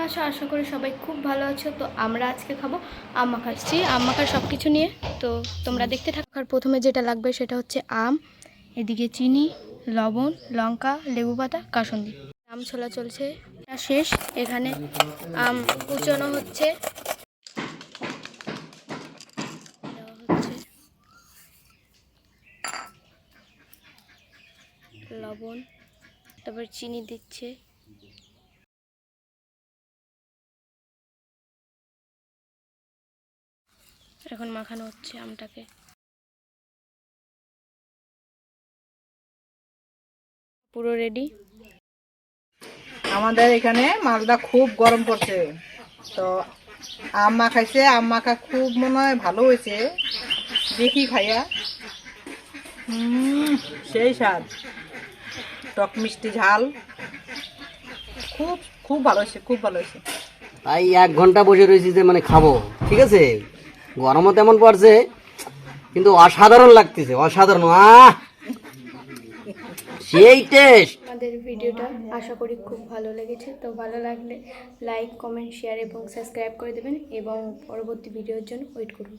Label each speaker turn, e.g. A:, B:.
A: আছো? আশা করি সবাই খুব ভালো আছো। তো আমরা আজকে খাবো আম মাখা। আম মাখার সব কিছু নিয়ে তো তোমরা দেখতে থাকো। আর প্রথমে যেটা লাগবে সেটা হচ্ছে আম, এদিকে চিনি, লবণ, লঙ্কা, লেবু পাতা, কাসুন্দি। আম ছোলা চলছে, শেষ। এখানে আম কুচানো হচ্ছে, লবণ, তারপর চিনি দিচ্ছে। এখন মাখানো হচ্ছে আমটাকে। পুরো রেডি।
B: আমাদের এখানে মালদা খুব গরম পড়ছে, তো আম মাখাইছে। আম মাখা খুব মনে হয় ভালো হয়েছে, দেখি খাইয়া। সেই স্বাদ, টক মিষ্টি ঝাল, খুব খুব ভালো হয়েছে, খুব ভালো হয়েছে।
C: তাই 1 ঘন্টা বসে রয়েছি যে মানে খাবো, ঠিক আছে। গরমও তেমন পড়ছে, কিন্তু অসাধারণ লাগতেছে, অসাধারণ। সেই টেস্ট।
A: আমাদের ভিডিওটা আশা করি খুব ভালো লেগেছে। তো ভালো লাগলে লাইক, কমেন্ট, শেয়ার এবং সাবস্ক্রাইব করে দেবেন এবং পরবর্তী ভিডিওর জন্য ওয়েট করুন।